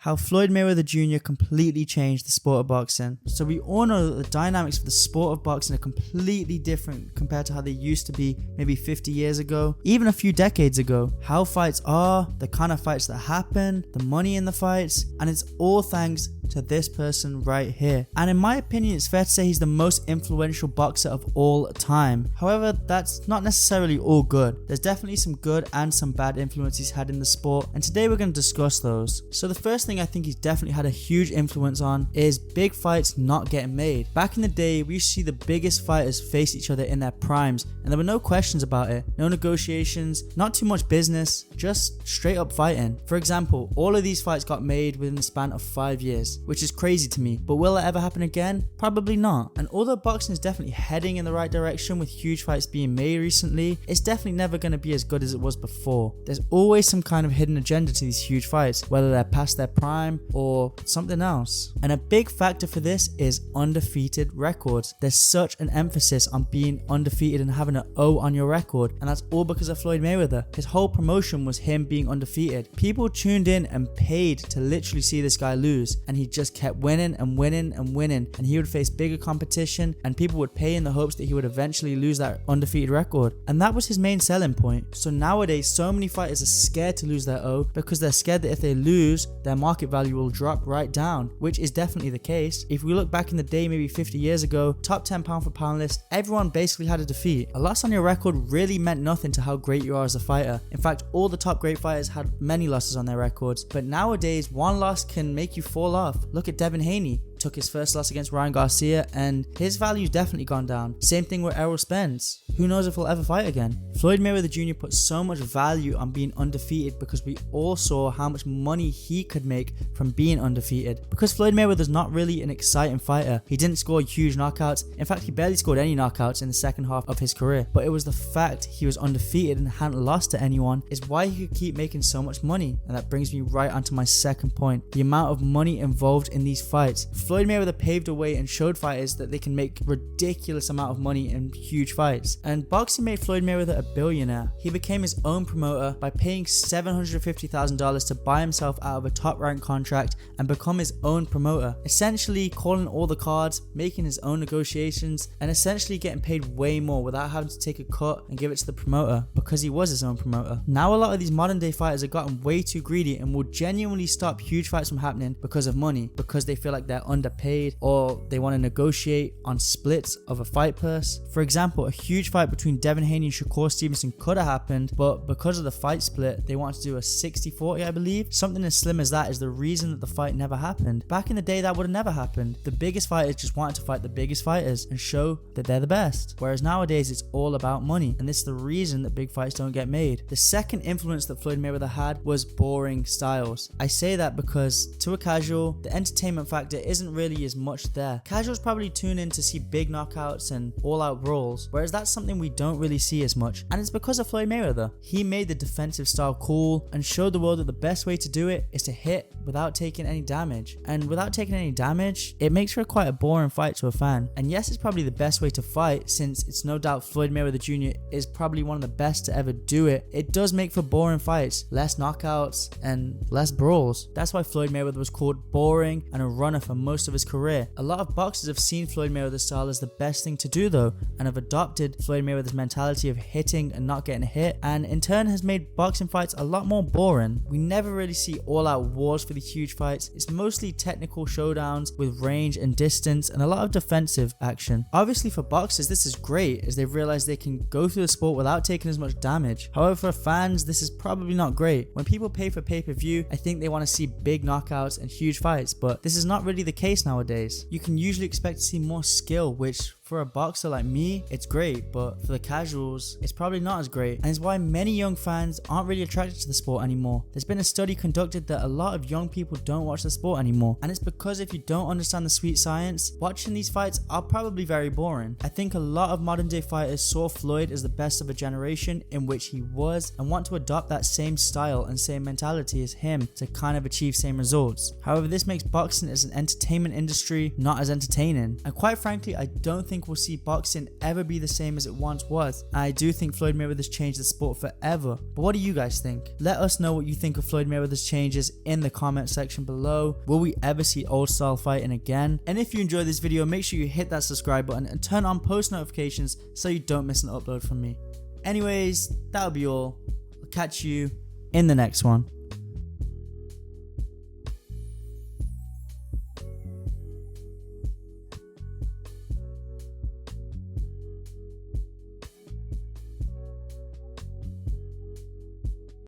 how Floyd Mayweather Jr. completely changed the sport of boxing. So we all know that the dynamics of the sport of boxing are completely different compared to how they used to be maybe 50 years ago, even a few decades ago. How fights are, the kind of fights that happen, the money in the fights, and it's all thanks to this person right here. And in my opinion, it's fair to say he's the most influential boxer of all time. However, that's not necessarily all good. There's definitely some good and some bad influence he's had in the sport, and today we're going to discuss those. So the first thing I think he's definitely had a huge influence on is big fights not getting made. Back in the day, we used to see the biggest fighters face each other in their primes, and there were no questions about it, no negotiations, not too much business, just straight up fighting. For example, all of these fights got made within the span of 5 years, which is crazy to me, but will it ever happen again? Probably not. And although boxing is definitely heading in the right direction with huge fights being made recently, it's definitely never going to be as good as it was before. There's always some kind of hidden agenda to these huge fights, whether they're past their prime or something else. And a big factor for this is undefeated records. There's such an emphasis on being undefeated and having an O on your record, and that's all because of Floyd Mayweather. His whole promotion was him being undefeated. People tuned in and paid to literally see this guy lose, and he just kept winning and winning and winning, and he would face bigger competition, and people would pay in the hopes that he would eventually lose that undefeated record. And that was his main selling point. So nowadays, so many fighters are scared to lose their O because they're scared that if they lose, their market value will drop right down, which is definitely the case. If we look back in the day, maybe 50 years ago, top 10 pound for pound list, everyone basically had a defeat. A loss on your record really meant nothing to how great you are as a fighter. In fact, all the top great fighters had many losses on their records, but nowadays, one loss can make you fall off. Look at Devin Haney. Took his first loss against Ryan Garcia and his value's definitely gone down. Same thing with Errol Spence. Who knows if he'll ever fight again? Floyd Mayweather Jr. put so much value on being undefeated because we all saw how much money he could make from being undefeated. Because Floyd Mayweather's not really an exciting fighter. He didn't score huge knockouts. In fact, he barely scored any knockouts in the second half of his career. But it was the fact he was undefeated and hadn't lost to anyone is why he could keep making so much money. And that brings me right onto my second point. The amount of money involved in these fights. Floyd Mayweather paved a way and showed fighters that they can make ridiculous amount of money in huge fights. And boxing made Floyd Mayweather a billionaire. He became his own promoter by paying $750,000 to buy himself out of a top-ranked contract and become his own promoter, essentially calling all the cards, making his own negotiations, and essentially getting paid way more without having to take a cut and give it to the promoter because he was his own promoter. Now a lot of these modern day fighters have gotten way too greedy and will genuinely stop huge fights from happening because of money, because they feel like they're underpaid or they want to negotiate on splits of a fight purse. For example, a huge fight between Devin Haney and Shakur Stevenson could have happened, but because of the fight split, they wanted to do a 60-40, I believe. Something as slim as that is the reason that the fight never happened. Back in the day, that would have never happened. The biggest fighters just wanted to fight the biggest fighters and show that they're the best. Whereas nowadays, it's all about money, and this is the reason that big fights don't get made. The second influence that Floyd Mayweather had was boring styles. I say that because to a casual, the entertainment factor isn't really as much there. Casuals probably tune in to see big knockouts and all-out brawls, whereas that's something we don't really see as much, and it's because of Floyd Mayweather. He made the defensive style cool and showed the world that the best way to do it is to hit without taking any damage, and without taking any damage, it makes for quite a boring fight to a fan. And yes, it's probably the best way to fight, since it's no doubt Floyd Mayweather Jr. is probably one of the best to ever do it. It does make for boring fights, less knockouts and less brawls. That's why Floyd Mayweather was called boring and a runner for most of his career. A lot of boxers have seen Floyd Mayweather's style as the best thing to do though, and have adopted Floyd Mayweather's mentality of hitting and not getting hit, and in turn has made boxing fights a lot more boring. We never really see all-out wars for these huge fights. It's mostly technical showdowns with range and distance and a lot of defensive action. Obviously for boxers, this is great as they've realized they can go through the sport without taking as much damage. However, for fans, this is probably not great. When people pay for pay-per-view, I think they want to see big knockouts and huge fights, but this is not really the case nowadays. You can usually expect to see more skill, which for a boxer like me, it's great, but for the casuals, it's probably not as great, and it's why many young fans aren't really attracted to the sport anymore. There's been a study conducted that a lot of young people don't watch the sport anymore, and it's because if you don't understand the sweet science, watching these fights are probably very boring. I think a lot of modern day fighters saw Floyd as the best of a generation in which he was, and want to adopt that same style and same mentality as him to kind of achieve same results. However, this makes boxing as an entertainment industry not as entertaining, and quite frankly, I don't think think we'll see boxing ever be the same as it once was. I do think Floyd Mayweather's changed the sport forever. But what do you guys think? Let us know what you think of Floyd Mayweather's changes in the comment section below. Will we ever see old style fighting again? And if you enjoyed this video, make sure you hit that subscribe button and turn on post notifications so you don't miss an upload from me. Anyways, that'll be all. I'll catch you in the next one.